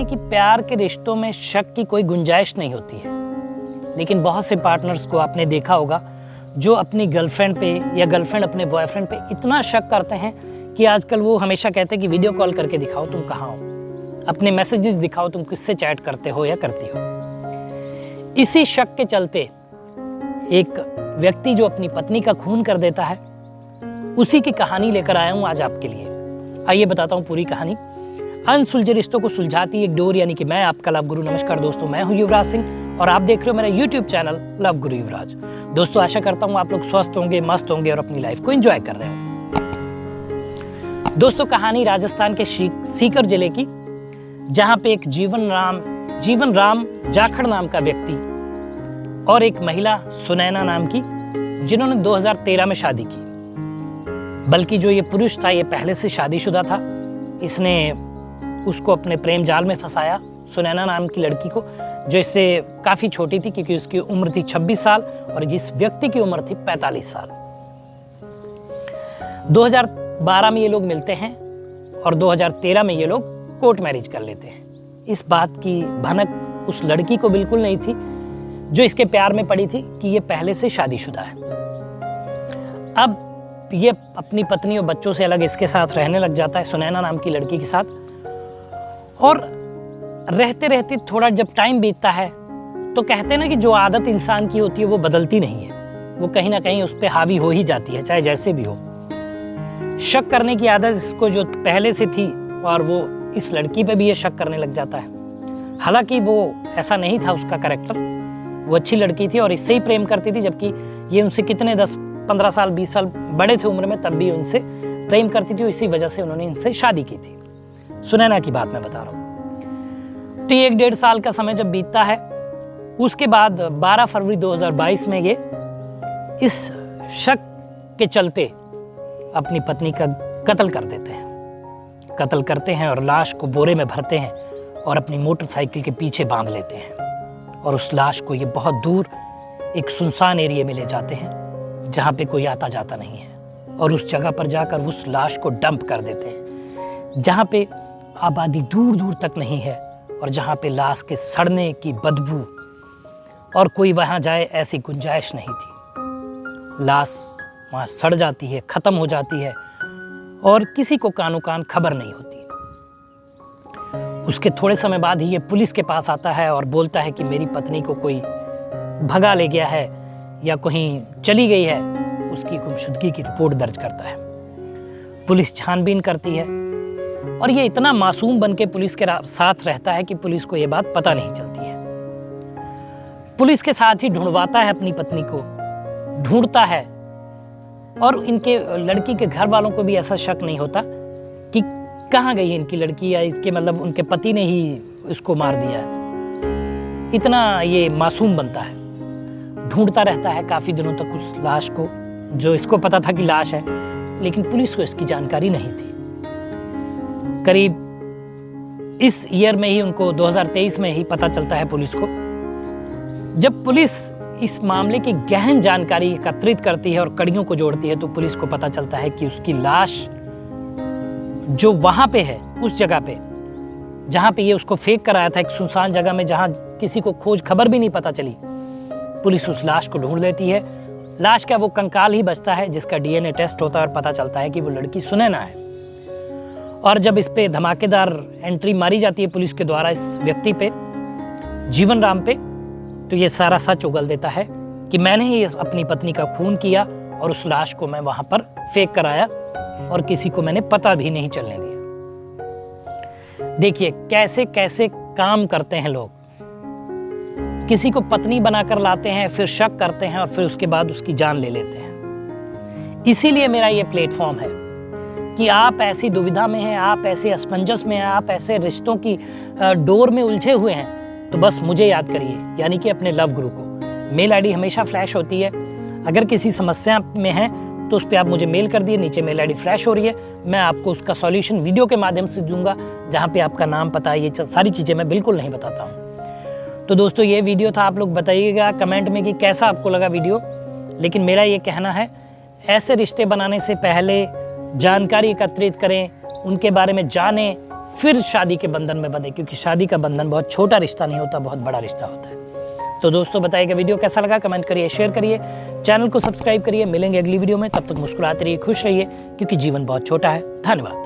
हैं कि प्यार के रिश्तों में शक की कोई गुंजाइश नहीं होती है, लेकिन बहुत से पार्टनर्स को आपने देखा होगा जो अपनी गर्लफ्रेंड पे या गर्लफ्रेंड अपने बॉयफ्रेंड पे इतना शक करते हैं कि आजकल वो हमेशा कहते हैं कि वीडियो कॉल करके दिखाओ तुम कहाँ हो, अपने मैसेजेस दिखाओ तुम किससे चैट करते हो या करती हो। इसी शक के चलते एक व्यक्ति जो अपनी पत्नी का खून कर देता है, उसी की कहानी लेकर आया हूं आज आपके लिए। आइए बताता हूं पूरी कहानी। अनसुलझे रिश्तों को सुलझाती एक डोर, यानी कि मैं आपका लव गुरु। नमस्कार दोस्तों, मैं हूं युवराज सिंह और आप देख रहे हो मेरा यूट्यूब चैनल लव गुरु युवराज। दोस्तों आशा करता हूं आप लोग स्वस्थ होंगे, मस्त होंगे और अपनी लाइफ को एंजॉय कर रहे हो। दोस्तों कहानी राजस्थान के सीकर जिले की, जहां पे एक जीवन राम जाखड़ नाम का व्यक्ति और एक महिला सुनैना नाम की, जिन्होंने 2013 में शादी की। बल्कि जो ये पुरुष था ये पहले से शादीशुदा था। इसने उसको अपने प्रेम जाल में फंसाया, सुनैना नाम की लड़की को, जो इससे काफ़ी छोटी थी क्योंकि उसकी उम्र थी 26 साल और जिस व्यक्ति की उम्र थी 45 साल। 2012 में ये लोग मिलते हैं और 2013 में ये लोग कोर्ट मैरिज कर लेते हैं। इस बात की भनक उस लड़की को बिल्कुल नहीं थी जो इसके प्यार में पड़ी थी कि ये पहले से शादीशुदा है। अब ये अपनी पत्नी और बच्चों से अलग इसके साथ रहने लग जाता है, सुनैना नाम की लड़की के साथ। और रहते रहते थोड़ा जब टाइम बीतता है तो कहते हैं ना कि जो आदत इंसान की होती है वो बदलती नहीं है, वो कहीं ना कहीं उस पर हावी हो ही जाती है, चाहे जैसे भी हो। शक करने की आदत इसको जो पहले से थी और वो इस लड़की पे भी ये शक करने लग जाता है। हालांकि वो ऐसा नहीं था उसका कैरेक्टर, वो अच्छी लड़की थी और इससे ही प्रेम करती थी, जबकि ये उनसे कितने 10-15 साल 20 साल बड़े थे उम्र में, तब भी उनसे प्रेम करती थी और इसी वजह से उन्होंने इनसे शादी की थी। सुनैना की बात मैं बता रहा हूँ। तो ये 1-1.5 साल का समय जब बीतता है, उसके बाद 12 फरवरी 2022 में ये इस शक के चलते अपनी पत्नी का कत्ल कर देते हैं। कत्ल करते हैं और लाश को बोरे में भरते हैं और अपनी मोटरसाइकिल के पीछे बांध लेते हैं और उस लाश को ये बहुत दूर एक सुनसान एरिया में ले जाते हैं जहाँ पे कोई आता जाता नहीं है, और उस जगह पर जाकर उस लाश को डंप कर देते हैं जहाँ पे आबादी दूर दूर तक नहीं है और जहाँ पे लाश के सड़ने की बदबू और कोई वहाँ जाए ऐसी गुंजाइश नहीं थी। लाश वहाँ सड़ जाती है, ख़त्म हो जाती है और किसी को कानो कान खबर नहीं होती। उसके थोड़े समय बाद ही ये पुलिस के पास आता है और बोलता है कि मेरी पत्नी को कोई भगा ले गया है या कहीं चली गई है। उसकी गुमशुदगी की रिपोर्ट दर्ज करता है। पुलिस छानबीन करती है और ये इतना मासूम बन के पुलिस के साथ रहता है कि पुलिस को ये बात पता नहीं चलती है। पुलिस के साथ ही ढूंढवाता है अपनी पत्नी को, ढूंढता है, और इनके लड़की के घर वालों को भी ऐसा शक नहीं होता कि कहाँ गई इनकी लड़की या इसके मतलब उनके पति ने ही इसको मार दिया है। इतना ये मासूम बनता है। ढूंढता रहता है काफ़ी दिनों तक उस लाश को, जो इसको पता था कि लाश है, लेकिन पुलिस को इसकी जानकारी नहीं थी। करीब इस ईयर में ही उनको 2023 में ही पता चलता है पुलिस को। जब पुलिस इस मामले की गहन जानकारी एकत्रित करती है और कड़ियों को जोड़ती है तो पुलिस को पता चलता है कि उसकी लाश जो वहां पे है, उस जगह पे जहां पे ये उसको फेंक कर आया था, एक सुनसान जगह में जहां किसी को खोज खबर भी नहीं पता चली, पुलिस उस लाश को ढूंढ लेती है। लाश का वो कंकाल ही बचता है जिसका डीएनए टेस्ट होता है और पता चलता है कि वो लड़की सुनैना है। और जब इस पे धमाकेदार एंट्री मारी जाती है पुलिस के द्वारा इस व्यक्ति पे, जीवन राम पे, तो ये सारा सच उगल देता है कि मैंने ही अपनी पत्नी का खून किया और उस लाश को मैं वहां पर फेंक कर आया और किसी को मैंने पता भी नहीं चलने दिया। देखिए कैसे कैसे काम करते हैं लोग। किसी को पत्नी बनाकर लाते हैं, फिर शक करते हैं और फिर उसके बाद उसकी जान ले लेते हैं। इसीलिए मेरा ये प्लेटफॉर्म है कि आप ऐसी दुविधा में हैं, आप ऐसे असमंजस में हैं, आप ऐसे रिश्तों की डोर में उलझे हुए हैं, तो बस मुझे याद करिए, यानी कि अपने लव गुरु को। मेल आईडी हमेशा फ्लैश होती है। अगर किसी समस्या में हैं तो उस पर आप मुझे मेल कर दिए, नीचे मेल आईडी फ्लैश हो रही है, मैं आपको उसका सॉल्यूशन वीडियो के माध्यम से दूंगा, जहाँ पे आपका नाम, पता, ये सारी चीज़ें मैं बिल्कुल नहीं बताता हूँ। तो दोस्तों ये वीडियो था, आप लोग बताइएगा कमेंट में कि कैसा आपको लगा वीडियो। लेकिन मेरा ये कहना है, ऐसे रिश्ते बनाने से पहले जानकारी एकत्रित करें, उनके बारे में जानें, फिर शादी के बंधन में बंधे, क्योंकि शादी का बंधन बहुत छोटा रिश्ता नहीं होता, बहुत बड़ा रिश्ता होता है। तो दोस्तों बताइएगा वीडियो कैसा लगा, कमेंट करिए, शेयर करिए, चैनल को सब्सक्राइब करिए। मिलेंगे अगली वीडियो में, तब तक मुस्कुराते रहिए, खुश रहिए, क्योंकि जीवन बहुत छोटा है। धन्यवाद।